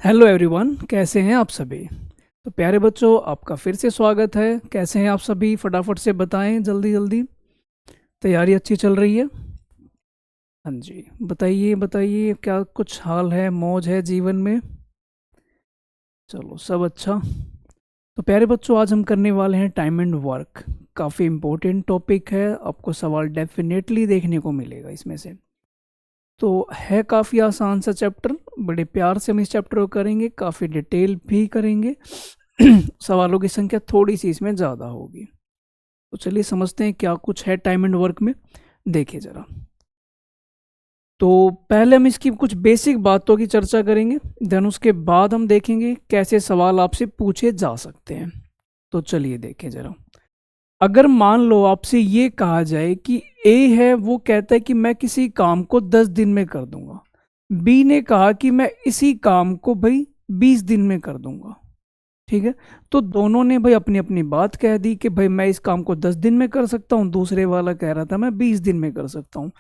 Hello everyone, कैसे हैं आप सभी। तो प्यारे बच्चों, आपका फिर से स्वागत है। कैसे हैं आप सभी, फटाफट से बताएं, जल्दी जल्दी। तैयारी अच्छी चल रही है? हाँ जी, बताइए बताइए, क्या कुछ हाल है, मौज है जीवन में? चलो, सब अच्छा। तो प्यारे बच्चों, आज हम करने वाले हैं टाइम एंड वर्क। काफ़ी इम्पोर्टेंट टॉपिक है, आपको सवाल डेफिनेटली देखने को मिलेगा इसमें से। तो है काफ़ी आसान सा चैप्टर, बड़े प्यार से हम इस चैप्टर को करेंगे, काफ़ी डिटेल भी करेंगे। सवालों की संख्या थोड़ी सी इसमें ज़्यादा होगी। तो चलिए समझते हैं क्या कुछ है टाइम एंड वर्क में। देखिए ज़रा। तो पहले हम इसकी कुछ बेसिक बातों की चर्चा करेंगे, देन उसके बाद हम देखेंगे कैसे सवाल आपसे पूछे जा सकते हैं। तो चलिए देखें ज़रा। अगर मान लो आपसे ये कहा जाए कि ए है, वो कहता है कि मैं किसी काम को 10 दिन में कर दूंगा। बी ने कहा कि मैं इसी काम को भाई 20 दिन में कर दूंगा। ठीक है। तो दोनों ने भाई अपनी अपनी बात कह दी कि भाई मैं इस काम को 10 दिन में कर सकता हूँ, दूसरे वाला कह रहा था मैं 20 दिन में कर सकता हूँ।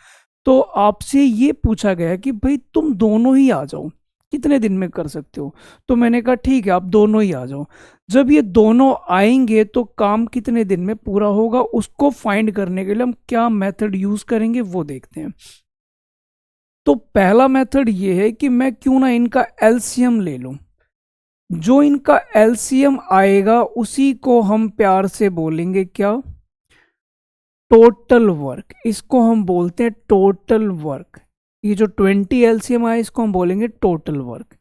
तो आपसे ये पूछा गया कि भाई तुम दोनों ही आ जाओ, कितने दिन में कर सकते हो। तो मैंने कहा ठीक है, आप दोनों ही आ जाओ। जब ये दोनों आएंगे तो काम कितने दिन में पूरा होगा, उसको फाइंड करने के लिए हम क्या मेथड यूज करेंगे वो देखते हैं। तो पहला मेथड ये है कि मैं क्यों ना इनका एलसीएम ले लूं। जो इनका एलसीएम आएगा उसी को हम प्यार से बोलेंगे क्या, टोटल वर्क। इसको हम बोलते हैं टोटल वर्क। ये जो 20 एलसीएम आया इसको हम बोलेंगे टोटल वर्क।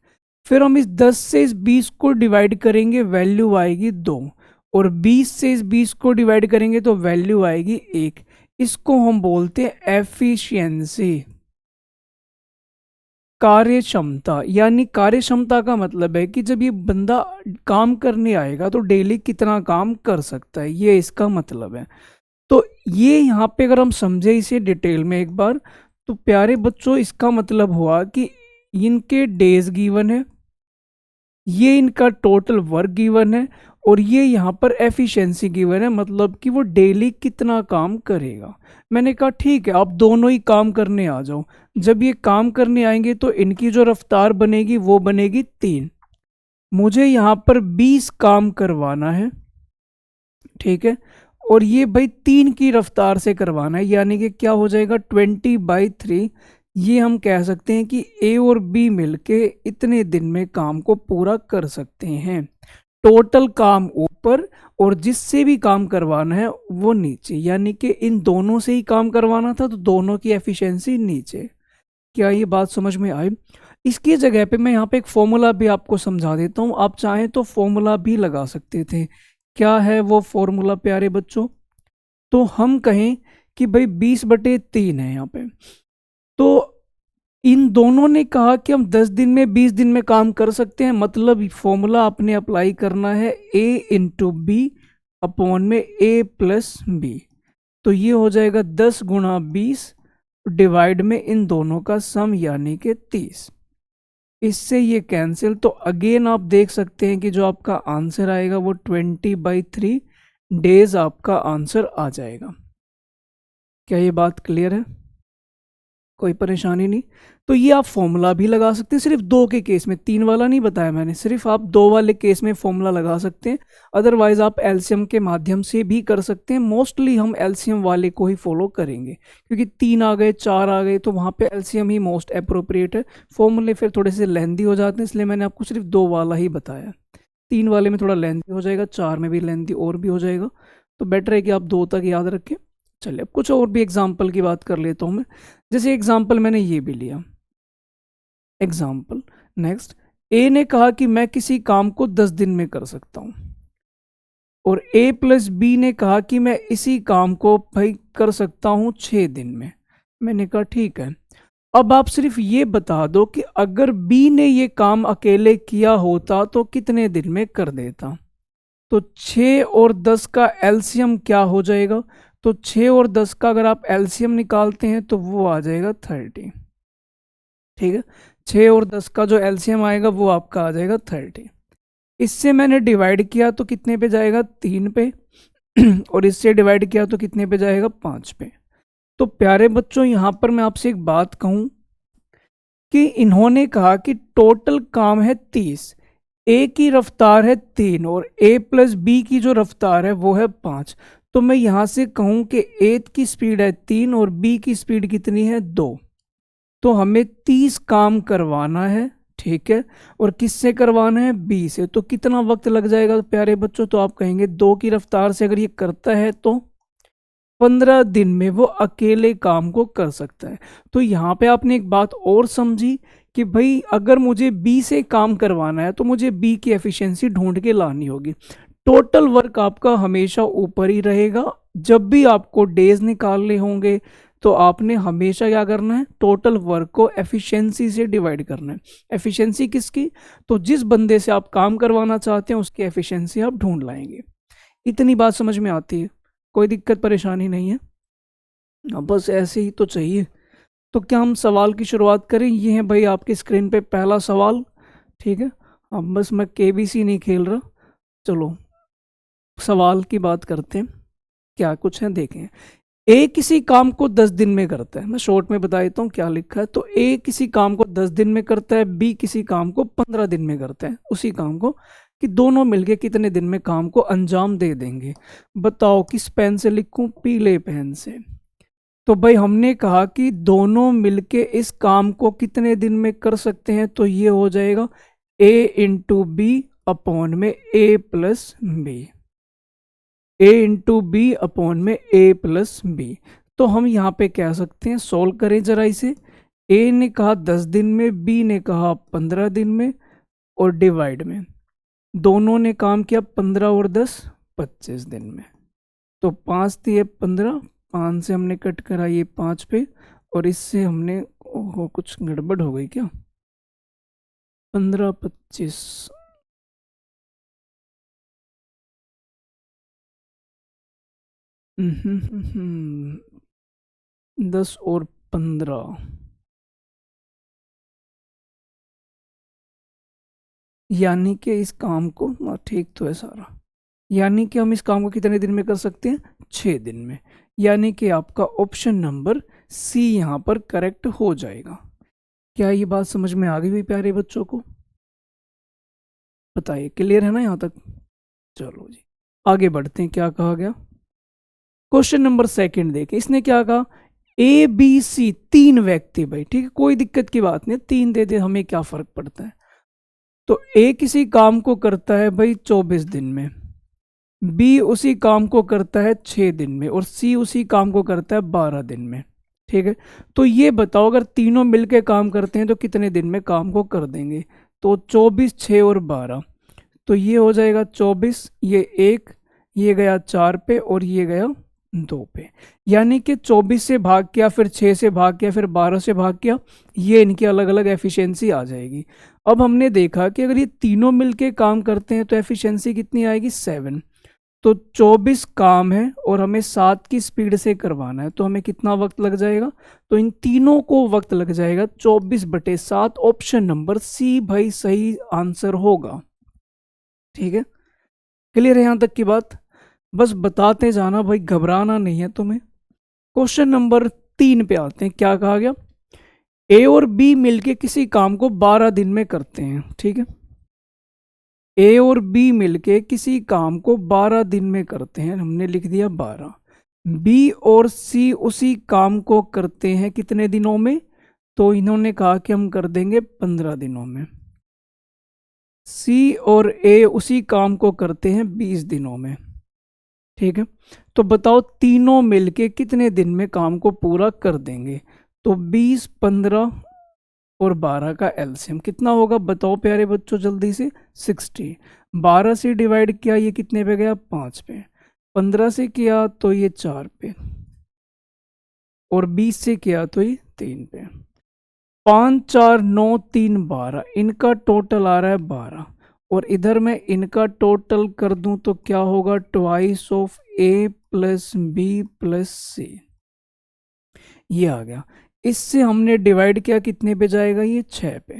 फिर हम इस 10 से इस 20 को डिवाइड करेंगे, वैल्यू आएगी 2। और 20 से इस 20 को डिवाइड करेंगे तो वैल्यू आएगी 1। इसको हम बोलते हैं एफिशिएंसी, कार्य क्षमता। यानी कार्य क्षमता का मतलब है कि जब ये बंदा काम करने आएगा तो डेली कितना काम कर सकता है, ये इसका मतलब है। तो ये यहाँ पे अगर हम समझे इसे डिटेल में एक बार, तो प्यारे बच्चों इसका मतलब हुआ कि इनके डेज गिवन है, ये इनका टोटल वर्क गिवन है, और ये यहाँ पर एफिशिएंसी गिवन है, मतलब कि वो डेली कितना काम करेगा। मैंने कहा ठीक है, आप दोनों ही काम करने आ जाओ। जब ये काम करने आएंगे तो इनकी जो रफ्तार बनेगी वो बनेगी 3। मुझे यहाँ पर 20 काम करवाना है, ठीक है। और ये भाई 3 की रफ्तार से करवाना है, यानी कि क्या हो जाएगा 20/3। ये हम कह सकते हैं कि ए और बी मिलके इतने दिन में काम को पूरा कर सकते हैं। टोटल काम ऊपर और जिससे भी काम करवाना है वो नीचे, यानी कि इन दोनों से ही काम करवाना था तो दोनों की एफिशिएंसी नीचे। क्या ये बात समझ में आई? इसकी जगह पे मैं यहाँ पे एक फॉर्मूला भी आपको समझा देता हूँ, आप चाहें तो फॉर्मूला भी लगा सकते थे। क्या है वो फॉर्मूला प्यारे बच्चों? तो हम कहें कि भाई 20/3 है यहाँ पे। तो इन दोनों ने कहा कि हम 10 दिन में 20 दिन में काम कर सकते हैं, मतलब फॉर्मूला आपने अप्लाई करना है A/B में A+B। तो ये हो जाएगा 10 × 20 डिवाइड में इन दोनों का सम, यानी कि 30। इससे ये कैंसिल, तो अगेन आप देख सकते हैं कि जो आपका आंसर आएगा वो 20/3 डेज आपका आंसर आ जाएगा। क्या ये बात क्लियर है? कोई परेशानी नहीं। तो ये आप फॉर्मूला भी लगा सकते हैं, सिर्फ 2 के केस में, 3 वाला नहीं बताया मैंने, सिर्फ आप 2 वाले केस में फॉर्मूला लगा सकते हैं। अदरवाइज आप एलसीएम के माध्यम से भी कर सकते हैं। मोस्टली हम एलसीएम वाले को ही फॉलो करेंगे, क्योंकि 3 आ गए 4 आ गए तो वहाँ पे एलसीएम ही मोस्ट अप्रोप्रिएट है। फॉर्मूले फिर थोड़े से लेंदी हो जाते हैं, इसलिए मैंने आपको सिर्फ 2 वाला ही बताया। 3 वाले में थोड़ा लेंदी हो जाएगा, 4 में भी लेंदी और भी हो जाएगा। तो बेटर है कि आप 2 तक याद रखें। चलिए अब कुछ और भी एग्जाम्पल की बात कर लेता हूँ मैं। जैसे एग्जाम्पल मैंने ये भी लिया, एग्जाम्पल नेक्स्ट। ए ने कहा कि मैं किसी काम को 10 दिन में कर सकता हूं, और A+B ने कहा कि मैं इसी काम को भाई कर सकता हूं 6 दिन में। मैंने कहा ठीक है। अब आप सिर्फ ये बता दो कि अगर बी ने ये काम अकेले किया होता तो कितने दिन में कर देता। तो 6 और 10 का एलसीएम क्या हो जाएगा? तो 6 और 10 का अगर आप एलसीएम निकालते हैं तो वो आ जाएगा 30। ठीक है। 6 और 10 का जो एलसीएम आएगा वो आपका आ जाएगा 30। इससे मैंने डिवाइड किया तो कितने पे जाएगा? 3 पे। और इससे डिवाइड किया तो कितने पे जाएगा? 5 पे। तो प्यारे बच्चों, यहाँ पर मैं आपसे एक बात कहूँ कि इन्होंने कहा कि टोटल काम है 30, ए की रफ्तार है 3 और ए प्लस बी की जो रफ्तार है वो है 5। तो मैं यहाँ से कहूँ कि ए की स्पीड है 3 और बी की स्पीड कितनी है 2। तो हमें 30 काम करवाना है, ठीक है, और किससे करवाना है, बी से। तो कितना वक्त लग जाएगा प्यारे बच्चों? तो आप कहेंगे 2 की रफ्तार से अगर ये करता है तो 15 दिन में वो अकेले काम को कर सकता है। तो यहाँ पे आपने एक बात और समझी कि भाई अगर मुझे बी से काम करवाना है तो मुझे बी की एफिशिएंसी ढूंढ के लानी होगी। टोटल वर्क आपका हमेशा ऊपर ही रहेगा। जब भी आपको डेज निकालने होंगे तो आपने हमेशा क्या करना है, टोटल वर्क को एफिशिएंसी से डिवाइड करना है। एफिशिएंसी किसकी? तो जिस बंदे से आप काम करवाना चाहते हैं उसकी एफिशिएंसी आप ढूंढ लाएंगे। इतनी बात समझ में आती है? कोई दिक्कत परेशानी नहीं है? बस ऐसे ही तो चाहिए। तो क्या हम सवाल की शुरुआत करें? ये है भाई आपकी स्क्रीन पे पहला सवाल, ठीक है। अब बस मैं केबीसी नहीं खेल रहा, चलो सवाल की बात करते हैं। क्या कुछ है देखें। ए किसी काम को 10 दिन में करता है। मैं शॉर्ट में बता देता हूँ क्या लिखा है। तो ए किसी काम को 10 दिन में करता है, बी किसी काम को 15 दिन में करता है। उसी काम को कि दोनों मिलके कितने दिन में काम को अंजाम दे देंगे। बताओ किस पेन से लिखूं? पीले पेन से। तो भाई हमने कहा कि दोनों मिलके इस काम को कितने दिन में कर सकते हैं, तो ये हो जाएगा ए इंटू बी अपॉन में ए प्लस बी। ए इंटू बी अपॉन में ए प्लस बी। तो हम यहाँ पे कह सकते हैं, सोल्व करें जरा इसे। ए ने कहा 10 दिन में, बी ने कहा 15 दिन में, और डिवाइड में दोनों ने काम किया 15 और 10 25 दिन में। तो 5 दिए 15, 5 से हमने कट करा ये 5 पे, और इससे हमने ओहो कुछ गड़बड़ हो गई क्या? 15 25 10 और 15, यानी कि इस काम को ठीक तो है सारा, यानी कि हम इस काम को कितने दिन में कर सकते हैं? 6 दिन में। यानी कि आपका ऑप्शन नंबर सी यहाँ पर करेक्ट हो जाएगा। क्या ये बात समझ में आ गई हुई प्यारे बच्चों को? बताइए, क्लियर है ना यहाँ तक? चलो जी आगे बढ़ते हैं। क्या कहा गया? क्वेश्चन नंबर सेकंड देखें। इसने क्या कहा? ए बी सी 3 व्यक्ति, भाई ठीक है, कोई दिक्कत की बात नहीं, 3 दे दे, हमें क्या फर्क पड़ता है। तो ए किसी काम को करता है भाई 24 दिन में, बी उसी काम को करता है 6 दिन में, और सी उसी काम को करता है 12 दिन में, ठीक है। तो ये बताओ अगर तीनों मिलके काम करते हैं तो कितने दिन में काम को कर देंगे? तो 24, 6 और 12, तो ये हो जाएगा 24, ये 1, ये गया 4 पे, और ये गया 2 पे। यानी कि 24 से भाग किया, फिर 6 से भाग किया, फिर 12 से भाग किया, ये इनकी अलग अलग एफिशिएंसी आ जाएगी। अब हमने देखा कि अगर ये तीनों मिलके काम करते हैं तो एफिशिएंसी कितनी आएगी? 7। तो 24 काम है और हमें 7 की स्पीड से करवाना है, तो हमें कितना वक्त लग जाएगा? तो इन तीनों को वक्त लग जाएगा 24/7। ऑप्शन नंबर सी भाई सही आंसर होगा। ठीक है, क्लियर है यहाँ तक की बात? बस बताते जाना भाई, घबराना नहीं है तुम्हें। क्वेश्चन नंबर 3 पे आते हैं। क्या कहा गया? ए और बी मिलके किसी काम को 12 दिन में करते हैं, ठीक है। ए और बी मिलके किसी काम को 12 दिन में करते हैं, हमने लिख दिया 12। बी और सी उसी काम को करते हैं कितने दिनों में? तो इन्होंने कहा कि हम कर देंगे 15 दिनों में। सी और ए उसी काम को करते हैं 20 दिनों में, ठीक है। तो बताओ तीनों मिलके कितने दिन में काम को पूरा कर देंगे? तो 20, 15 और 12 का एलसीएम कितना होगा बताओ प्यारे बच्चों जल्दी से? 60। 12 से डिवाइड किया, ये कितने पे गया? 5 पे। 15 से किया तो ये 4 पे, और 20 से किया तो ये 3 पे। 5, 4, 9, 3, 12, इनका टोटल आ रहा है 12। और इधर मैं इनका टोटल कर दूं तो क्या होगा? Twice of A plus B plus C, ये आ गया। इससे हमने डिवाइड किया, कितने पे जाएगा? ये 6 पे।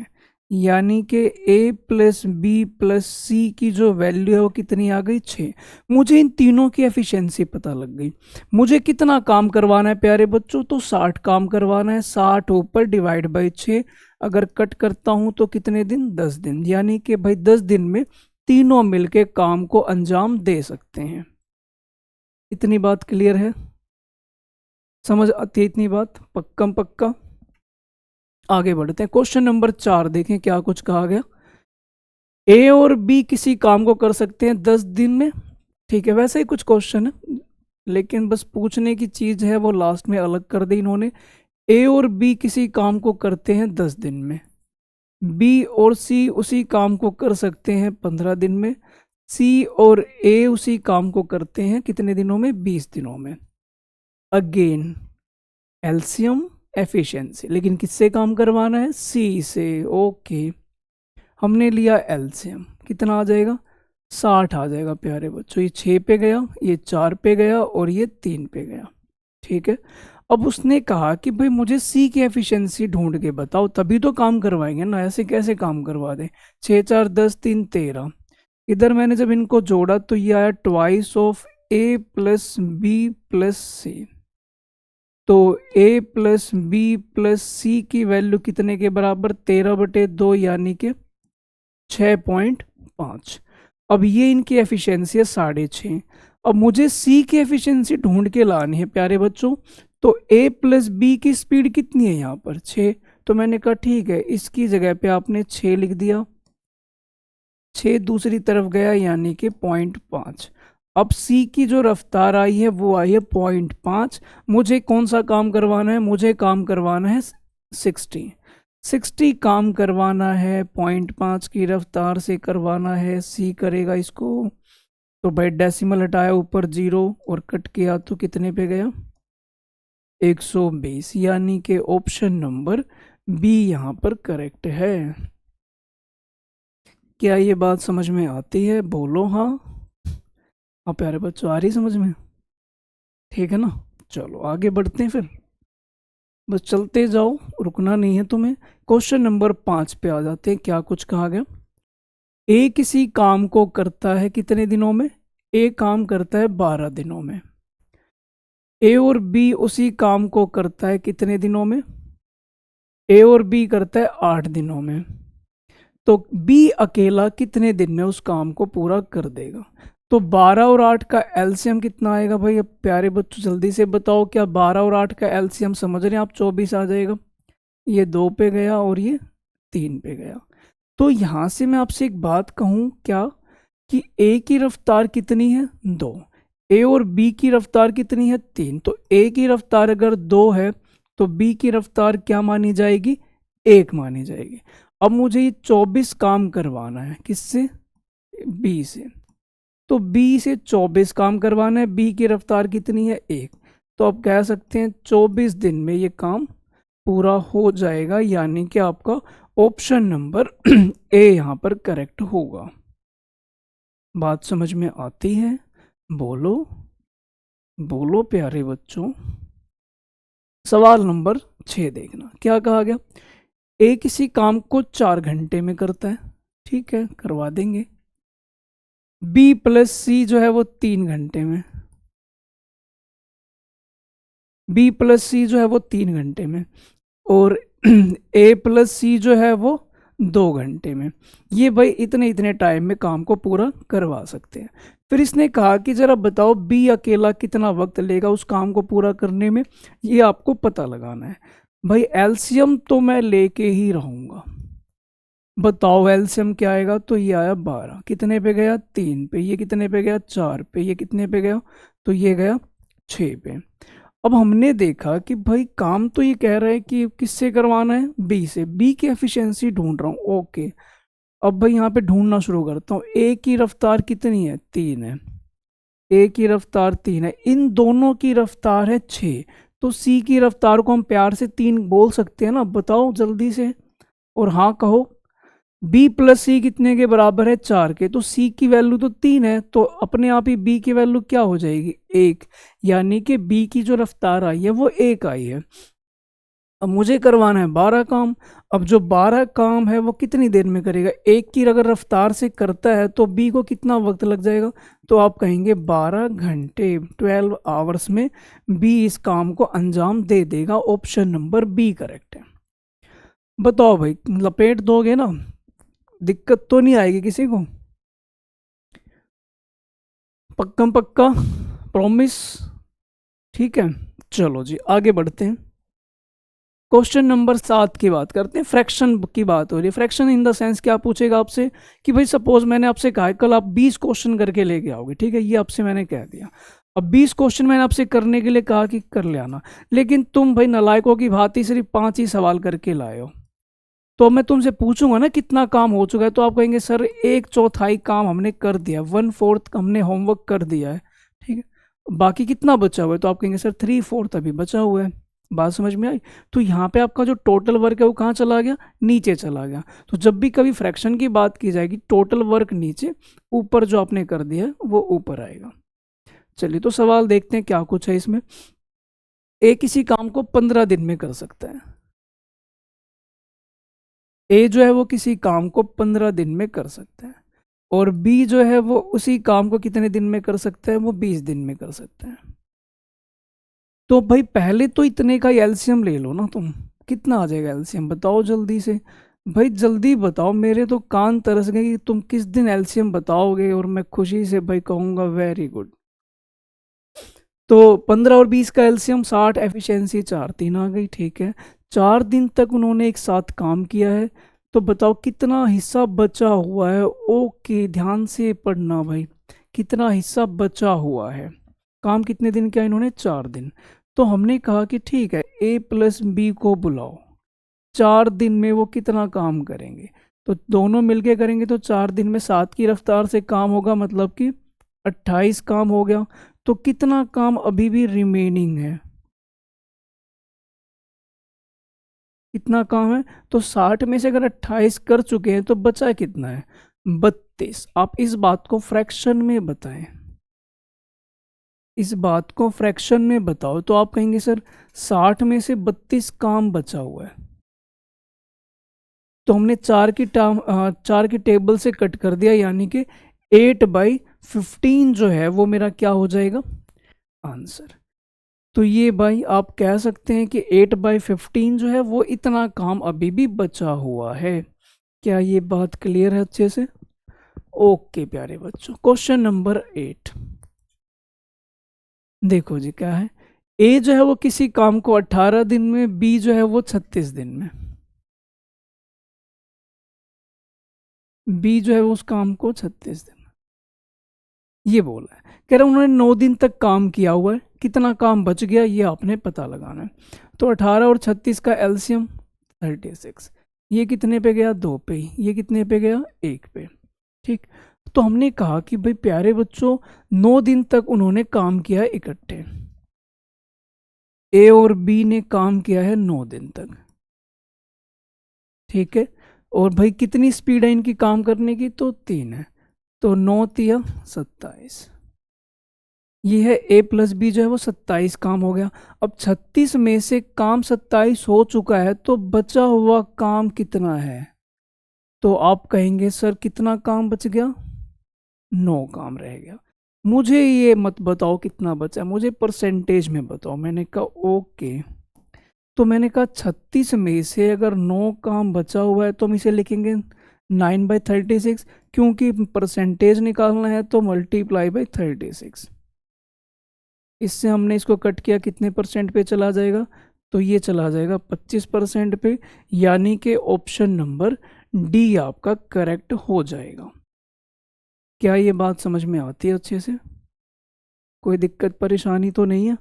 यानी कि a plus B plus C की जो वैल्यू है वो कितनी आ गई 6। मुझे इन तीनों की एफिशिएंसी पता लग गई। मुझे कितना काम करवाना है प्यारे बच्चों, तो 60 काम करवाना है। 60 ऊपर डिवाइड बाई 6, अगर कट करता हूँ तो कितने दिन, 10 दिन। यानी कि भाई 10 दिन में तीनों मिलके काम को अंजाम दे सकते हैं। इतनी बात क्लियर है, समझ आती है इतनी बात, पक्का पक्का। आगे बढ़ते हैं, क्वेश्चन नंबर 4 देखें क्या कुछ कहा गया। ए और बी किसी काम को कर सकते हैं 10 दिन में। ठीक है, वैसे ही कुछ क्वेश्चन है, लेकिन बस पूछने की चीज है वो लास्ट में अलग कर दी इन्होंने। ए और बी किसी काम को करते हैं 10 दिन में, बी और सी उसी काम को कर सकते हैं 15 दिन में, सी और ए उसी काम को करते हैं कितने दिनों में, 20 दिनों में। अगेन एलसीएम एफिशिएंसी, लेकिन किससे काम करवाना है, सी से। ओके, हमने लिया एलसीएम, कितना आ जाएगा, 60 आ जाएगा प्यारे बच्चों। ये 6 पे गया, ये 4 पे गया और ये 3 पे गया। ठीक है, अब उसने कहा कि भाई मुझे सी की एफिशिएंसी ढूंढ के बताओ, तभी तो काम करवाएंगे ना, ऐसे कैसे काम करवा दें। 6 4 10 3 13, इधर मैंने जब इनको जोड़ा तो ये आया twice of A plus B plus C. तो a plus B plus C की वैल्यू कितने के बराबर, 13/2 यानी कि 6.5। अब ये इनकी एफिशिएंसी है 6.5। अब मुझे c की एफिशिएंसी ढूंढ के लानी है प्यारे बच्चों। तो a प्लस बी की स्पीड कितनी है यहाँ पर, 6। तो मैंने कहा ठीक है, इसकी जगह पे आपने 6 लिख दिया, 6 दूसरी तरफ गया यानी कि 0.5। अब सी की जो रफ्तार आई है वो आई है 0.5। मुझे कौन सा काम करवाना है, मुझे काम करवाना है 60 काम करवाना है, 0.5 की रफ्तार से करवाना है। सी करेगा इसको, तो भाई डेसिमल हटाया ऊपर 0 और कट किया तो कितने पे गया, 120। यानी कि ऑप्शन नंबर बी यहाँ पर करेक्ट है। क्या ये बात समझ में आती है, बोलो हाँ। हाँ प्यारे बच्चों, आ रही समझ में, ठीक है ना। चलो आगे बढ़ते हैं फिर, बस चलते जाओ, रुकना नहीं है तुम्हें। क्वेश्चन नंबर 5 पे आ जाते हैं, क्या कुछ कहा गया। ए किसी काम को करता है कितने दिनों में, ए काम करता है 12 दिनों में। ए और बी उसी काम को करता है कितने दिनों में, ए और बी करता है 8 दिनों में। तो बी अकेला कितने दिन में उस काम को पूरा कर देगा। तो 12 और 8 का एलसीएम कितना आएगा भाई, अब प्यारे बच्चों जल्दी से बताओ, क्या 12 और 8 का एलसीएम समझ रहे हैं आप, 24 आ जाएगा। ये 2 पे गया और ये 3 पे गया। तो यहां से मैं आपसे एक बात कहूं क्या, कि ए की रफ्तार कितनी है, 2। ए और बी की रफ्तार कितनी है, 3। तो ए की रफ्तार अगर 2 है तो बी की रफ्तार क्या मानी जाएगी, 1 मानी जाएगी। अब मुझे ये 24 काम करवाना है, किससे, बी से। तो बी से 24 काम करवाना है, बी की रफ्तार कितनी है, 1। तो आप कह सकते हैं 24 दिन में ये काम पूरा हो जाएगा, यानी कि आपका ऑप्शन नंबर ए यहाँ पर करेक्ट होगा। बात समझ में आती है, बोलो बोलो प्यारे बच्चों। सवाल नंबर 6 देखना, क्या कहा गया। ए किसी काम को 4 घंटे में करता है, ठीक है करवा देंगे। बी प्लस सी जो है वो 3 घंटे में, बी प्लस सी जो है वो 3 घंटे में, और ए प्लस सी जो है वो 2 घंटे में। ये भाई इतने इतने टाइम में काम को पूरा करवा सकते हैं। फिर इसने कहा कि जरा बताओ बी अकेला कितना वक्त लेगा उस काम को पूरा करने में, ये आपको पता लगाना है। भाई एलसीएम तो मैं लेके ही रहूंगा, बताओ एलसीएम क्या आएगा। तो ये आया 12, कितने पे गया, 3 पे। ये कितने पे गया, 4 पे। ये कितने पे गया, तो ये गया 6 पे। अब हमने देखा कि भाई काम तो ये कह रहा है कि किससे करवाना है, बी से। बी की एफिशिएंसी ढूंढ रहा हूँ, ओके। अब भाई यहाँ पे ढूंढना शुरू करता हूँ। ए की रफ्तार कितनी है, 3 है। ए की रफ्तार 3 है, इन दोनों की रफ्तार है 6। तो सी की रफ्तार को हम प्यार से 3 बोल सकते हैं ना, बताओ जल्दी से, और हाँ कहो। बी प्लस सी कितने के बराबर है, 4 के। तो सी की वैल्यू तो 3 है, तो अपने आप ही बी की वैल्यू क्या हो जाएगी, 1। यानी कि बी की जो रफ्तार आई है वो 1 आई है। अब मुझे करवाना है 12 काम। अब जो 12 काम है वो कितनी देर में करेगा, एक की अगर रफ्तार से करता है तो बी को कितना वक्त लग जाएगा, तो आप कहेंगे 12 घंटे 12 आवर्स में बी इस काम को अंजाम दे देगा। ऑप्शन नंबर बी करेक्ट है। बताओ भाई, लपेट दोगे ना, दिक्कत तो नहीं आएगी किसी को? पक्का पक्का, प्रॉमिस? ठीक है, चलो जी आगे बढ़ते हैं। क्वेश्चन नंबर 7 की बात करते हैं। फ्रैक्शन की बात हो रही है। फ्रैक्शन इन द सेंस क्या पूछेगा आपसे कि भाई सपोज मैंने आपसे कहा है कल आप 20 क्वेश्चन करके लेके आओगे, ठीक है, ये आपसे मैंने कह दिया। अब 20 क्वेश्चन मैंने आपसे करने के लिए कहा कि कर ले आना, लेकिन तुम भाई नालायकों की भांति सिर्फ 5 ही सवाल करके लाए हो। तो मैं तुमसे पूछूंगा ना कितना काम हो चुका है, तो आप कहेंगे सर 1/4 काम हमने कर दिया, 1/4 हमने होमवर्क कर दिया है, ठीक है, बाकी कितना बचा हुआ है, तो आप कहेंगे सर 3/4 अभी बचा हुआ है। बात समझ में आई? तो यहाँ पे आपका जो टोटल वर्क है वो कहाँ चला गया, नीचे चला गया। तो जब भी कभी फ्रैक्शन की बात की जाएगी, टोटल वर्क नीचे, ऊपर जो आपने कर दिया है वो ऊपर आएगा। चलिए तो सवाल देखते हैं क्या कुछ है इसमें। ए किसी काम को 15 दिन में कर सकता है। ए जो है वो किसी काम को 15 दिन में कर सकता है, और बी जो है वो उसी काम को कितने दिन में कर सकता है, वो 20 दिन में कर सकता है। तो भाई पहले तो इतने का एलसीएम ले लो ना तुम, कितना आ जाएगा एलसीएम बताओ जल्दी से। भाई जल्दी बताओ, मेरे तो कान तरस गए कि तुम किस दिन एलसीएम बताओगे, और मैं खुशी से भाई कहूँगा वेरी गुड। तो 15 और 20 का एलसीएम 60, एफिशिएंसी 4 3 आ गई, ठीक है। 4 दिन तक उन्होंने एक साथ काम किया है, तो बताओ कितना हिस्सा बचा हुआ है। ओके, ध्यान से पढ़ना भाई, कितना हिस्सा बचा हुआ है। काम कितने दिन किया इन्होंने, 4 दिन। तो हमने कहा कि ठीक है, ए प्लस बी को बुलाओ, 4 दिन में वो कितना काम करेंगे। तो दोनों मिलके करेंगे तो 4 दिन में 7 की रफ्तार से काम होगा, मतलब कि 28 काम हो गया। तो कितना काम अभी भी रिमेनिंग है, कितना काम है, तो 60 में से अगर 28 कर चुके हैं तो बचा कितना है, 32। आप इस बात को फ्रैक्शन में बताएं, इस बात को फ्रैक्शन में बताओ। तो आप कहेंगे सर 60 में से 32 काम बचा हुआ है। तो हमने 4 की टेबल से कट कर दिया, यानी कि 8/15 जो है वो मेरा क्या हो जाएगा, आंसर। तो ये भाई आप कह सकते हैं कि 8/15 जो है वो इतना काम अभी भी बचा हुआ है। क्या ये बात क्लियर है अच्छे से? ओके प्यारे बच्चों, क्वेश्चन नंबर 8 देखो जी क्या है। ए जो है वो किसी काम को 18 दिन में, बी जो है वो 36 दिन में। बी जो है वो उस काम को 36 दिन में, ये बोला है। कह रहा उन्होंने 9 दिन तक काम किया हुआ है, कितना काम बच गया ये आपने पता लगाना है। तो 18 और 36 का एलसीएम 36, ये कितने पे गया, 2 पे, ये कितने पे गया, 1 पे, ठीक। तो हमने कहा कि भाई प्यारे बच्चों 9 दिन तक उन्होंने काम किया है इकट्ठे, ए और बी ने काम किया है 9 दिन तक, ठीक है। और भाई कितनी स्पीड है इनकी काम करने की, तो 3 है। तो 9 तिया 27, ये है ए प्लस बी जो है वो 27 काम हो गया। अब 36 में से काम 27 हो चुका है, तो बचा हुआ काम कितना है, तो आप कहेंगे सर कितना काम बच गया, 9 काम रह गया। मुझे ये मत बताओ कितना बचा है, मुझे परसेंटेज में बताओ। मैंने कहा ओके, तो मैंने कहा 36 में से अगर 9 काम बचा हुआ है तो हम इसे लिखेंगे 9/36, क्योंकि परसेंटेज निकालना है तो मल्टीप्लाई बाई 36। इससे हमने इसको कट किया, कितने परसेंट पे चला जाएगा, तो ये चला जाएगा 25% पे, यानी कि ऑप्शन नंबर डी आपका करेक्ट हो जाएगा। क्या ये बात समझ में आती है अच्छे से? कोई दिक्कत परेशानी तो नहीं है?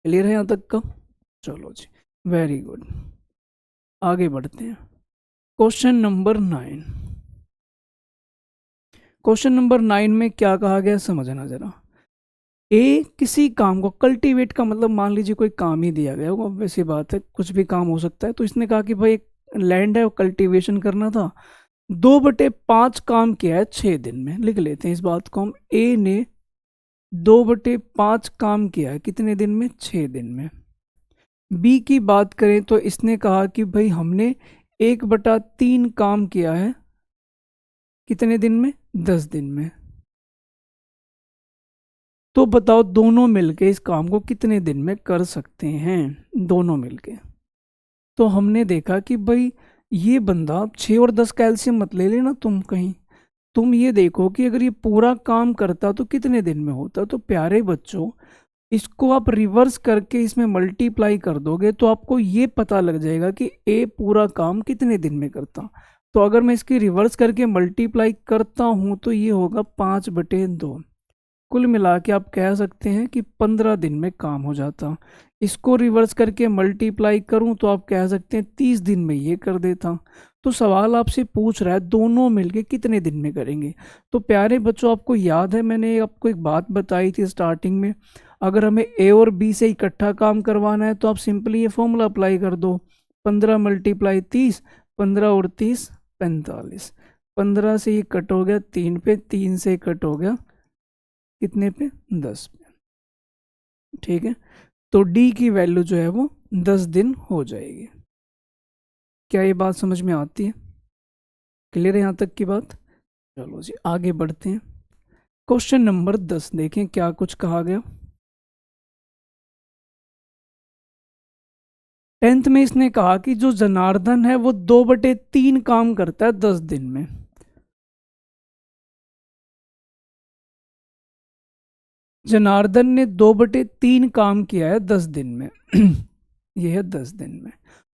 क्लियर है यहाँ तक का? चलो जी, वेरी गुड, आगे बढ़ते हैं। क्वेश्चन नंबर 9, क्वेश्चन नंबर 9 में क्या कहा गया समझना जरा। ए किसी काम को, कल्टीवेट का मतलब मान लीजिए कोई काम ही दिया गया होगा, वैसी बात है, कुछ भी काम हो सकता है। तो इसने कहा कि भाई एक लैंड है, कल्टीवेशन करना था, 2/5 काम किया है 6 दिन में। लिख लेते हैं इस बात को हम, ए ने 2/5 काम किया है कितने दिन में, 6 दिन में। बी की बात करें तो इसने कहा कि भाई हमने 1/3 काम किया है, कितने दिन में? 10 दिन में। तो बताओ दोनों मिलके इस काम को कितने दिन में कर सकते हैं, दोनों मिलके। तो हमने देखा कि भाई ये बंदा 6 और 10 कैल्शियम मत ले लेना तुम कहीं, तुम ये देखो कि अगर ये पूरा काम करता तो कितने दिन में होता। तो प्यारे बच्चों, इसको आप रिवर्स करके इसमें मल्टीप्लाई कर दोगे तो आपको ये पता लग जाएगा कि ए पूरा काम कितने दिन में करता। तो अगर मैं इसकी रिवर्स करके मल्टीप्लाई करता हूँ तो ये होगा 5/2। कुल मिला के आप कह सकते हैं कि 15 दिन में काम हो जाता। इसको रिवर्स करके मल्टीप्लाई करूं तो आप कह सकते हैं 30 दिन में ये कर देता। तो सवाल आपसे पूछ रहा है दोनों मिलके कितने दिन में करेंगे। तो प्यारे बच्चों, आपको याद है मैंने आपको एक बात बताई थी स्टार्टिंग में, अगर हमें ए और बी से इकट्ठा काम करवाना है तो आप सिंपली ये फॉर्मूला अप्लाई कर दो, 15 × 30, 15 और 30 45। 15 से ये कट हो गया 3 पे, 3 से कट हो गया कितने पे? 10 पे। ठीक है, तो डी की वैल्यू जो है वो 10 दिन हो जाएगी। क्या ये बात समझ में आती है? क्लियर है यहाँ तक की बात? चलो जी आगे बढ़ते हैं। क्वेश्चन नंबर 10 देखें क्या कुछ कहा गया। 10th में इसने कहा कि जो जनार्दन है वो 2/3 काम करता है 10 दिन में। जनार्दन ने 2/3 काम किया है 10 दिन में। ये है 10 दिन में।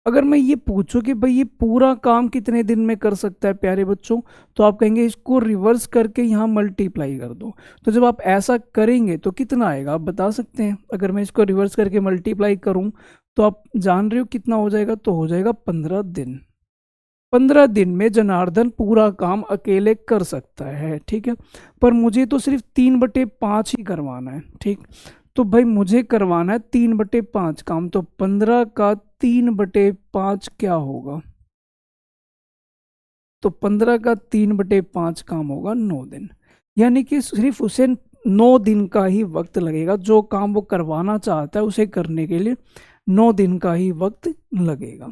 अगर मैं ये पूछूं कि भाई ये पूरा काम कितने दिन में कर सकता है प्यारे बच्चों, तो आप कहेंगे इसको रिवर्स करके यहाँ मल्टीप्लाई कर दो। तो जब आप ऐसा करेंगे तो कितना आएगा आप बता सकते हैं? अगर मैं इसको रिवर्स करके मल्टीप्लाई करूं तो आप जान रहे हो कितना हो जाएगा? तो हो जाएगा 15 दिन। 15 दिन में जनार्दन पूरा काम अकेले कर सकता है। ठीक है, पर मुझे तो सिर्फ 3/5 ही करवाना है। ठीक, तो भाई मुझे करवाना है 3/5 काम, तो 15 का 3/5 क्या होगा? तो 15 का 3/5 काम होगा 9 दिन। यानी कि सिर्फ उसे 9 दिन का ही वक्त लगेगा, जो काम वो करवाना चाहता है उसे करने के लिए 9 दिन का ही वक्त लगेगा।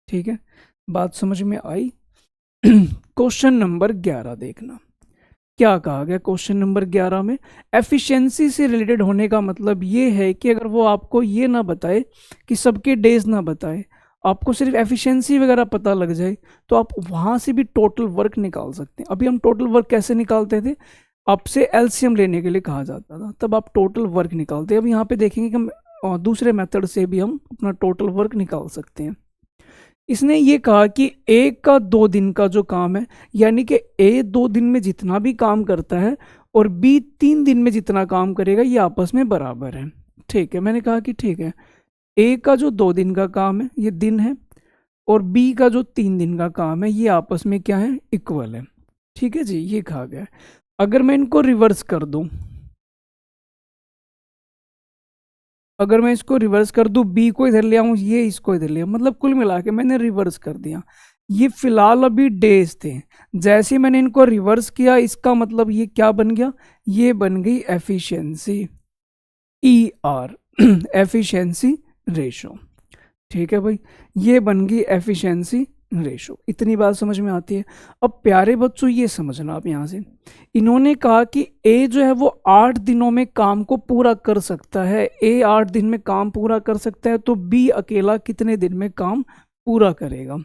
ठीक है, बात समझ में आई? क्वेश्चन नंबर 11 देखना क्या कहा गया। क्वेश्चन नंबर 11 में एफिशिएंसी से रिलेटेड होने का मतलब ये है कि अगर वो आपको ये ना बताए कि सबके डेज ना बताए, आपको सिर्फ एफिशिएंसी वगैरह पता लग जाए तो आप वहां से भी टोटल वर्क निकाल सकते हैं। अभी हम टोटल वर्क कैसे निकालते थे? आपसे एलसीएम लेने के लिए कहा जाता था, तब आप टोटल वर्क निकालते हैं। अब यहाँ पे देखेंगे कि हम दूसरे मेथड से भी हम अपना टोटल वर्क निकाल सकते हैं। इसने ये कहा कि ए का 2 दिन का जो काम है, यानी कि ए 2 दिन में जितना भी काम करता है और बी 3 दिन में जितना काम करेगा ये आपस में बराबर है। ठीक है, मैंने कहा कि ठीक है, ए का जो 2 दिन का काम है ये दिन है, और बी का जो 3 दिन का काम है ये आपस में क्या है? इक्वल है। ठीक है जी, ये कहा गया है। अगर मैं इनको रिवर्स कर दूं, अगर मैं इसको रिवर्स कर दूं, बी को इधर ले आऊं, ये इसको इधर ले आऊं, मतलब कुल मिला के मैंने रिवर्स कर दिया। ये फिलहाल अभी डेज थे, जैसे ही मैंने इनको रिवर्स किया इसका मतलब ये क्या बन गया? ये बन गई efficiency, E R, efficiency ratio. ठीक है भाई, ये बन गई एफिशिएंसी रेशो। इतनी बात समझ में आती है? अब प्यारे बच्चों ये समझना आप यहाँ से, इन्होंने कहा कि ए जो है वो 8 दिनों में काम को पूरा कर सकता है। ए 8 दिन में काम पूरा कर सकता है, तो बी अकेला कितने दिन में काम पूरा करेगा?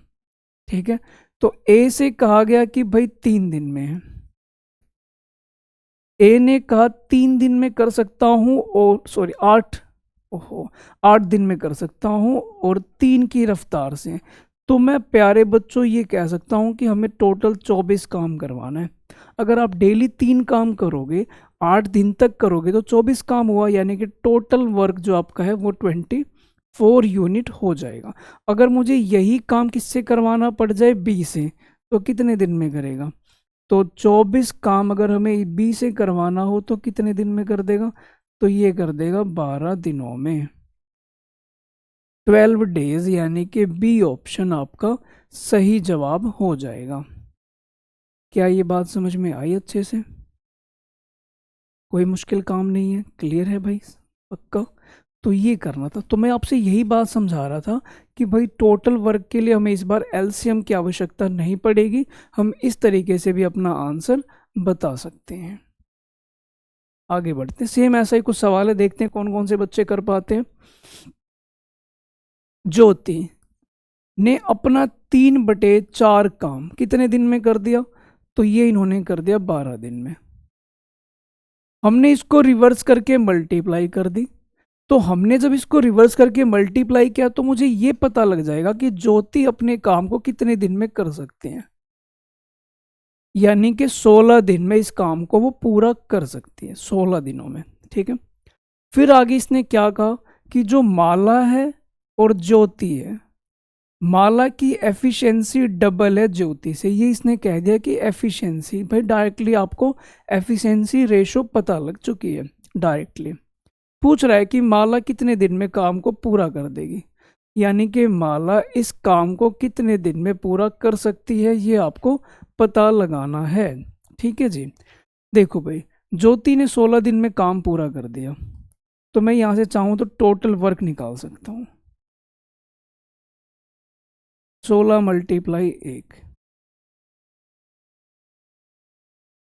ठीक है, तो ए से कहा गया कि भाई 3 दिन में है। ए ने कहा 3 दिन में कर सकता हूं, और सॉरी 8, ओहो 8 दिन में कर सकता हूं और 3 की रफ्तार से। तो मैं प्यारे बच्चों ये कह सकता हूं कि हमें टोटल 24 काम करवाना है। अगर आप डेली 3 काम करोगे, 8 दिन तक करोगे, तो 24 काम हुआ, यानी कि टोटल वर्क जो आपका है वो 24 यूनिट हो जाएगा। अगर मुझे यही काम किससे करवाना पड़ जाए? बी से, तो कितने दिन में करेगा? तो 24 काम अगर हमें बी से करवाना हो तो कितने दिन में कर देगा? तो ये कर देगा 12 दिनों में, 12 डेज, यानी कि बी ऑप्शन आपका सही जवाब हो जाएगा। क्या ये बात समझ में आई अच्छे से? कोई मुश्किल काम नहीं है, क्लियर है भाई? पक्का? तो ये करना था। तो मैं आपसे यही बात समझा रहा था कि भाई टोटल वर्क के लिए हमें इस बार एलसीएम की आवश्यकता नहीं पड़ेगी, हम इस तरीके से भी अपना आंसर बता सकते हैं। आगे बढ़ते हैं, सेम ऐसा ही कुछ सवाल है, देखते हैं कौन कौन से बच्चे कर पाते हैं। ज्योति ने अपना 3/4 काम कितने दिन में कर दिया? तो ये इन्होंने कर दिया 12 दिन में। हमने इसको रिवर्स करके मल्टीप्लाई कर दी, तो हमने जब इसको रिवर्स करके मल्टीप्लाई किया तो मुझे ये पता लग जाएगा कि ज्योति अपने काम को कितने दिन में कर सकते हैं, यानी कि 16 दिन में इस काम को वो पूरा कर सकती है, 16 दिनों में। ठीक है, फिर आगे इसने क्या कहा कि जो माला है और ज्योति है, माला की एफिशिएंसी डबल है ज्योति से, ये इसने कह दिया कि एफिशिएंसी, भाई डायरेक्टली आपको एफिशिएंसी रेशो पता लग चुकी है। डायरेक्टली पूछ रहा है कि माला कितने दिन में काम को पूरा कर देगी, यानी कि माला इस काम को कितने दिन में पूरा कर सकती है, ये आपको पता लगाना है। ठीक है जी, देखो भाई ज्योति ने 16 दिन में काम पूरा कर दिया, तो मैं यहाँ से चाहूँ तो टोटल वर्क निकाल सकता हूँ, 16 × 1,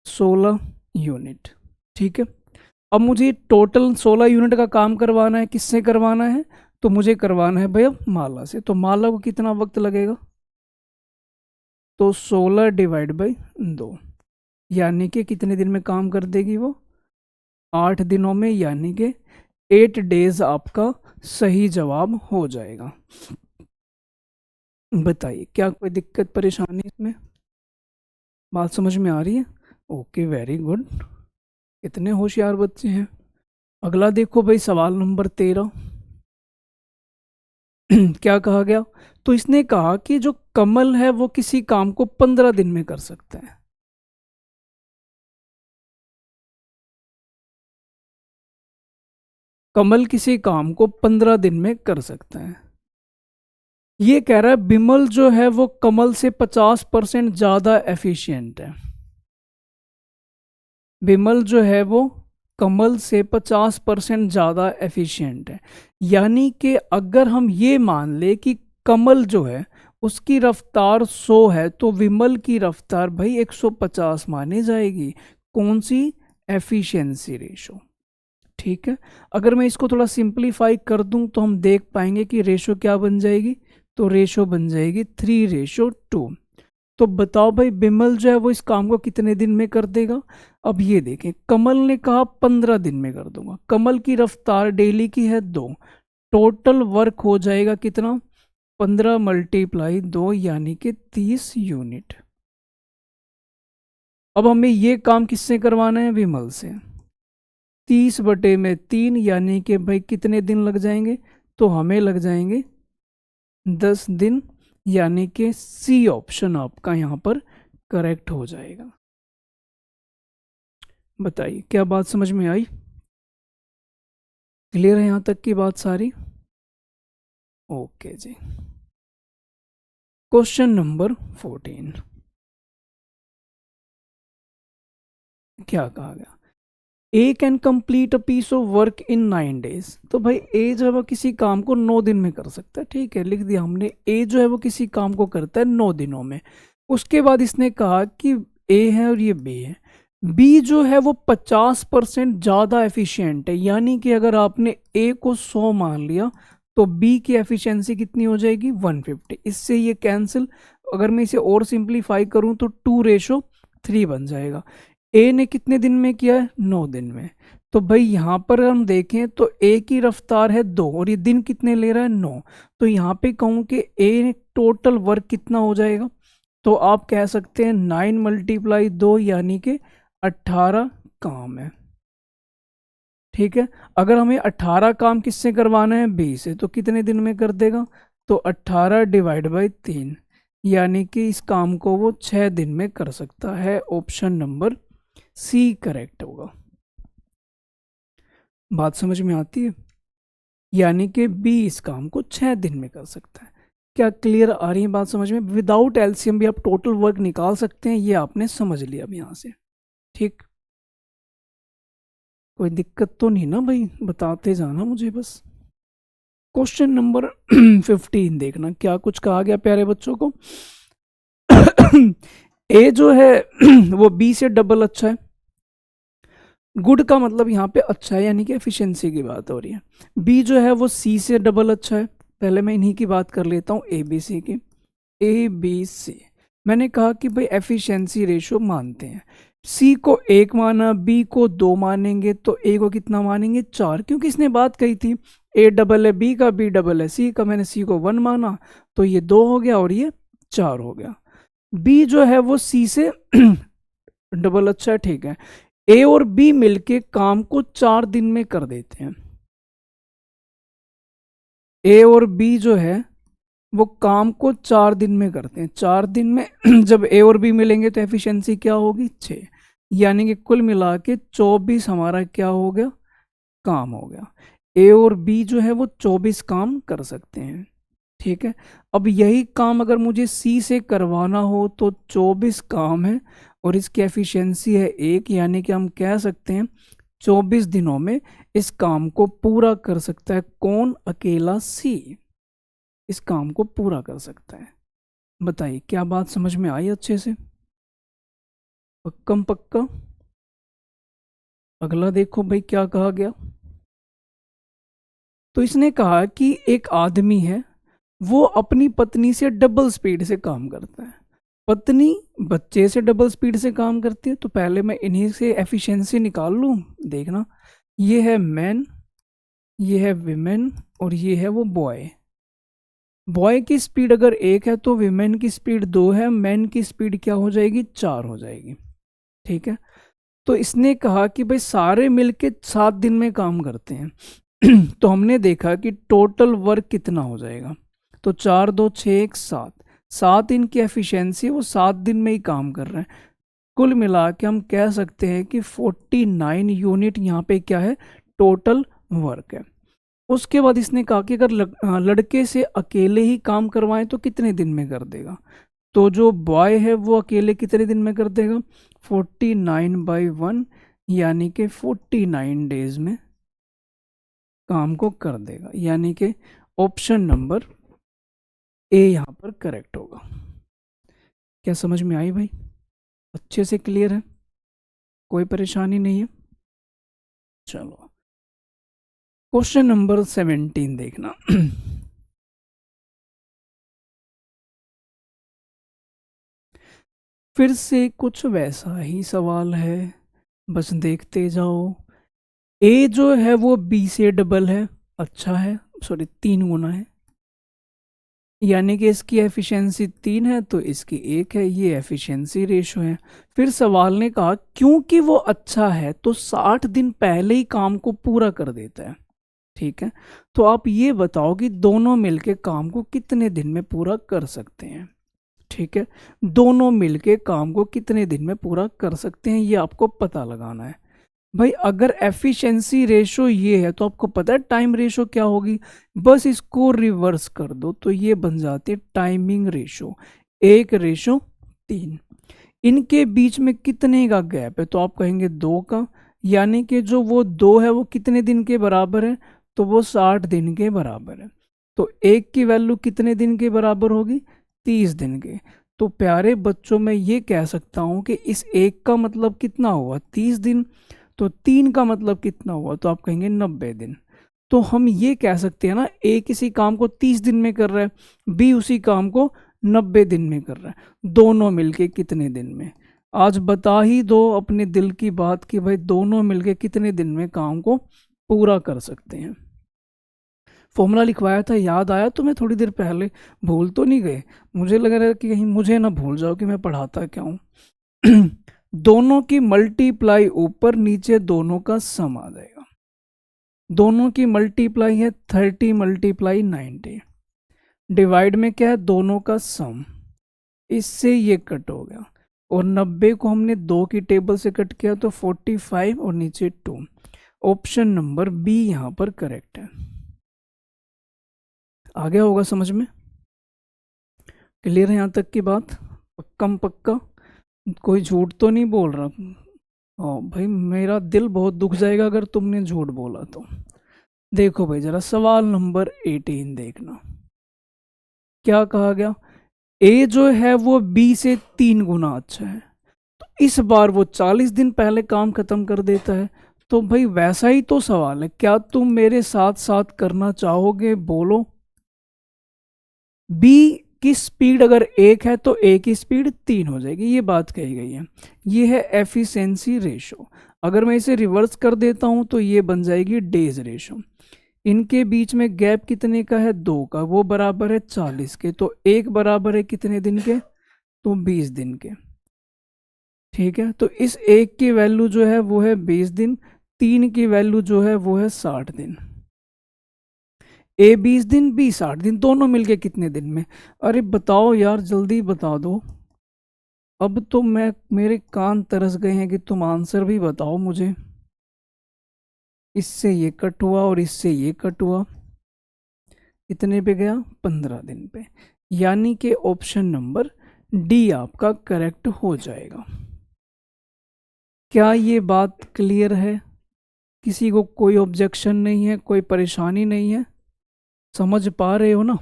16 यूनिट। ठीक है, अब मुझे टोटल 16 यूनिट का काम करवाना है, किससे करवाना है? तो मुझे करवाना है भैया माला से। तो माला को कितना वक्त लगेगा? तो 16 ÷ 2, यानी कि कितने दिन में काम कर देगी वो? 8 दिनों में, यानी कि 8 डेज आपका सही जवाब हो जाएगा। बताइए क्या कोई दिक्कत परेशानी इसमें? बात समझ में आ रही है? ओके, वेरी गुड, कितने होशियार बच्चे हैं। अगला देखो भाई, सवाल नंबर 13। क्या कहा गया? तो इसने कहा कि जो कमल है वो किसी काम को 15 दिन में कर सकता है। कमल किसी काम को 15 दिन में कर सकता है। ये कह रहा है बिमल जो है वो कमल से 50% ज्यादा एफिशिएंट है। बिमल जो है वो कमल से 50% ज़्यादा एफिशिएंट है, यानी कि अगर हम ये मान ले कि कमल जो है उसकी रफ्तार 100 है, तो विमल की रफ्तार भाई 150 मानी जाएगी। कौन सी? Efficiency ratio. ठीक है, अगर मैं इसको थोड़ा सिंप्लीफाई कर दूं तो हम देख पाएंगे कि रेशो क्या बन जाएगी? तो रेशो बन जाएगी 3:2। तो बताओ भाई बिमल जो है वो इस काम को कितने दिन में कर देगा? अब ये देखें, कमल ने कहा 15 दिन में कर दूंगा, कमल की रफ्तार डेली की है 2, टोटल वर्क हो जाएगा कितना? 15 × 2, यानी कि 30 यूनिट। अब हमें ये काम किससे करवाना है? विमल से। 30/3, यानी कि भाई कितने दिन लग जाएंगे? तो हमें लग जाएंगे 10 दिन, यानी कि सी ऑप्शन आपका यहाँ पर करेक्ट हो जाएगा। बताइए क्या बात समझ में आई? क्लियर है यहाँ तक की बात सारी? ओके जी, क्वेश्चन नंबर 14। क्या कहा गया? A can complete a piece of work in 9 days. तो भाई ए जो है वो किसी काम को 9 दिन में कर सकता है। ठीक है, लिख दिया हमने, ए जो है वो किसी काम को करता है 9 दिनों में। उसके बाद इसने कहा कि ए है और ये बी है, बी जो है वो 50% ज़्यादा एफिशिएंट है, यानी कि अगर आपने ए को 100 मान लिया तो बी की एफिशिएंसी कितनी हो जाएगी? 150। इससे ये कैंसिल, अगर मैं इसे और सिंप्लीफाई करूं तो 2:3 बन जाएगा। ए ने कितने दिन में किया है? 9 दिन में। तो भाई यहाँ पर हम देखें तो ए की रफ्तार है 2 और ये दिन कितने ले रहा है? 9। तो यहाँ पे कहूँ कि ए टोटल वर्क कितना हो जाएगा? तो आप कह सकते हैं 9 × 2, यानी कि 18 काम है। ठीक है, अगर हमें 18 काम किससे करवाना है? बी से, तो कितने दिन में कर देगा? तो 18 ÷ 3, यानी कि इस काम को वो 6 दिन में कर सकता है। ऑप्शन नंबर सी करेक्ट होगा। बात समझ में आती है? यानी कि बी इस काम को 6 दिन में कर सकता है। क्या क्लियर आ रही है बात समझ में? विदाउट एलसीएम भी आप टोटल वर्क निकाल सकते हैं, ये आपने समझ लिया अब यहाँ से। ठीक, कोई दिक्कत तो नहीं ना भाई? बताते जाना मुझे बस। क्वेश्चन नंबर 15 देखना क्या कुछ कहा गया प्यारे बच्चों को। ए जो है वो बी से डबल अच्छा है। गुड का मतलब यहाँ पे अच्छा है, यानी कि एफिशिएंसी की बात हो रही है। बी जो है वो सी से डबल अच्छा है। पहले मैं इन्हीं की बात कर लेता हूँ, ए बी सी की। ए बी सी, मैंने कहा कि भाई एफिशिएंसी रेशो मानते हैं। सी को 1 माना, बी को 2 मानेंगे, तो ए को कितना मानेंगे 4, क्योंकि इसने बात कही थी ए डबल है बी का, बी डबल है सी का। मैंने सी को 1 माना, तो ये 2 हो गया और ये 4 हो गया। बी जो है वो सी से डबल अच्छा है, ठीक है। ए और बी मिलके काम को 4 दिन में कर देते हैं। ए और बी जो है वो काम को 4 दिन में करते हैं। 4 दिन में जब ए और बी मिलेंगे तो एफिशिएंसी क्या होगी 6, यानी कि कुल मिला के 24 हमारा क्या हो गया, काम हो गया। ए और बी जो है वो 24 काम कर सकते हैं, ठीक है। अब यही काम अगर मुझे सी से करवाना हो तो 24 काम है और इसकी एफिशिएंसी है 1, यानी कि हम कह सकते हैं 24 दिनों में इस काम को पूरा कर सकता है कौन, अकेला सी इस काम को पूरा कर सकता है। बताइए क्या बात समझ में आई अच्छे से, पक्कम पक्का। अगला देखो भाई क्या कहा गया। तो इसने कहा कि एक आदमी है, वो अपनी पत्नी से डबल स्पीड से काम करता है। पत्नी बच्चे से डबल स्पीड से काम करती है। तो पहले मैं इन्हीं से एफिशिएंसी निकाल लूं। देखना, ये है मैन, ये है विमेन और ये है वो बॉय। बॉय की स्पीड अगर 1 है तो विमेन की स्पीड 2 है, मैन की स्पीड क्या हो जाएगी 4 हो जाएगी, ठीक है। तो इसने कहा कि भाई सारे मिलके 7 दिन में काम करते हैं। तो हमने देखा कि टोटल वर्क कितना हो जाएगा। तो 4 2 6 1 7, 7 इनकी एफिशिएंसी, वो 7 दिन में ही काम कर रहे हैं। कुल मिला के हम कह सकते हैं कि 49 यूनिट यहाँ पे क्या है, टोटल वर्क है। उसके बाद इसने कहा कि अगर लड़के से अकेले ही काम करवाएं तो कितने दिन में कर देगा। तो जो बॉय है वो अकेले कितने दिन में कर देगा, 49/1, यानी कि 49 डेज में काम को कर देगा, यानी कि ऑप्शन नंबर ए यहाँ पर करेक्ट होगा। क्या समझ में आई भाई, अच्छे से क्लियर है, कोई परेशानी नहीं है। चलो क्वेश्चन नंबर 17 देखना। फिर से कुछ वैसा ही सवाल है, बस देखते जाओ। ए जो है वो बी से डबल है, अच्छा है, सॉरी 3 गुना है, यानी कि इसकी एफिशिएंसी 3 है तो इसकी 1 है, ये एफिशिएंसी रेशो है। फिर सवाल ने कहा क्योंकि वो अच्छा है तो 60 दिन पहले ही काम को पूरा कर देता है, ठीक है। तो आप ये बताओ कि दोनों मिलके काम को कितने दिन में पूरा कर सकते हैं, ठीक है। दोनों मिलके काम को कितने दिन में पूरा कर सकते हैं ये आपको पता लगाना है। भाई अगर एफिशिएंसी रेशो ये है तो आपको पता है टाइम रेशो क्या होगी, बस इसको रिवर्स कर दो तो ये बन जाती है टाइमिंग रेशो, 1:3। इनके बीच में कितने का गैप है, तो आप कहेंगे 2 का, यानी कि जो वो 2 है वो कितने दिन के बराबर है, तो वो 60 दिन के बराबर है। तो 1 की वैल्यू कितने दिन के बराबर होगी, 30 दिन के। तो प्यारे बच्चों मैं ये कह सकता हूँ कि इस 1 का मतलब कितना हुआ 30 दिन, तो 3 का मतलब कितना हुआ, तो आप कहेंगे 90 दिन। तो हम ये कह सकते हैं ना, ए किसी काम को 30 दिन में कर रहा है, बी उसी काम को 90 दिन में कर रहा है, दोनों मिलके कितने दिन में। आज बता ही दो अपने दिल की बात कि भाई दोनों मिलके कितने दिन में काम को पूरा कर सकते हैं। फॉर्मूला लिखवाया था, याद आया तुम्हें थोड़ी देर पहले, भूल तो नहीं गए। मुझे लग रहा है कि कहीं मुझे ना भूल जाओ कि मैं पढ़ाता क्या हूँ। दोनों की मल्टीप्लाई ऊपर नीचे दोनों का सम आ जाएगा। दोनों की मल्टीप्लाई है 30 × 90, डिवाइड में क्या है दोनों का सम, इससे ये कट हो गया और 90 को हमने 2 की टेबल से कट किया तो 45 और नीचे 2। ऑप्शन नंबर बी यहाँ पर करेक्ट है। आ गया होगा समझ में, क्लियर है यहाँ तक की बात, पक्का पक्का, कोई झूठ तो नहीं बोल रहा। ओ भाई मेरा दिल बहुत दुख जाएगा अगर तुमने झूठ बोला तो। देखो भाई जरा सवाल नंबर 18 देखना, क्या कहा गया, ए जो है वो बी से 3 गुना अच्छा है, तो इस बार वो 40 दिन पहले काम खत्म कर देता है। तो भाई वैसा ही तो सवाल है, क्या तुम मेरे साथ साथ करना चाहोगे, बोलो। बी की स्पीड अगर 1 है तो ए की स्पीड 3 हो जाएगी, ये बात कही गई है। ये है एफिशिएंसी रेशो। अगर मैं इसे रिवर्स कर देता हूं तो ये बन जाएगी डेज रेशो। इनके बीच में गैप कितने का है, 2 का, वो बराबर है 40 के, तो एक बराबर है कितने दिन के, तो 20 दिन के। ठीक है, तो इस एक की वैल्यू जो है वो है 20 दिन, 3 की वैल्यू जो है वो है 60 दिन। ए 20 दिन, बी 60 दिन, दोनों मिलके कितने दिन में। अरे बताओ यार, जल्दी बता दो। अब तो मेरे कान तरस गए हैं कि तुम आंसर भी बताओ मुझे। इससे ये कट हुआ और इससे ये कट हुआ, कितने पे गया, 15 दिन पे। यानी कि ऑप्शन नंबर डी आपका करेक्ट हो जाएगा। क्या ये बात क्लियर है, किसी को कोई ऑब्जेक्शन नहीं है, कोई परेशानी नहीं है, समझ पा रहे हो ना।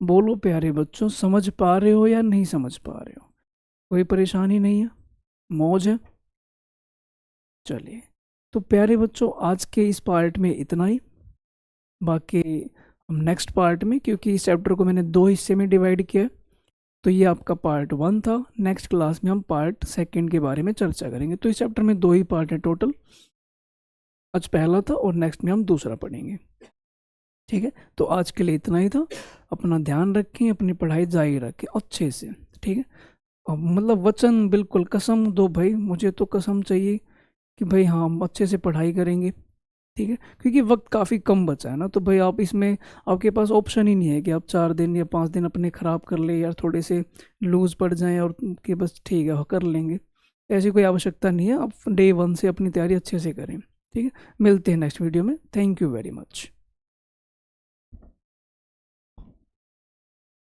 बोलो प्यारे बच्चों, समझ पा रहे हो या नहीं समझ पा रहे हो, कोई परेशानी नहीं है, मौज है। चलिए, तो प्यारे बच्चों आज के इस पार्ट में इतना ही। बाकी हम नेक्स्ट पार्ट में, क्योंकि इस चैप्टर को मैंने 2 हिस्से में डिवाइड किया है, तो ये आपका पार्ट 1 था। नेक्स्ट क्लास में हम पार्ट 2 के बारे में चर्चा करेंगे। तो इस चैप्टर में 2 ही पार्ट हैं टोटल, आज पहला था और नेक्स्ट में हम दूसरा पढ़ेंगे। ठीक है, तो आज के लिए इतना ही था। अपना ध्यान रखें, अपनी पढ़ाई जारी रखें अच्छे से। ठीक है, अब मतलब वचन बिल्कुल कसम दो भाई, मुझे तो कसम चाहिए कि भाई हाँ हम अच्छे से पढ़ाई करेंगे। ठीक है, क्योंकि वक्त काफ़ी कम बचा है ना, तो भाई आप इसमें, आपके पास ऑप्शन ही नहीं है कि आप 4 दिन या 5 दिन अपने ख़राब कर ले, या थोड़े से लूज़ पड़ जाएं और कि बस ठीक है कर लेंगे। ऐसी कोई आवश्यकता नहीं है, आप डे 1 से अपनी तैयारी अच्छे से करें। ठीक है, मिलते हैं नेक्स्ट वीडियो में। Thank you very much.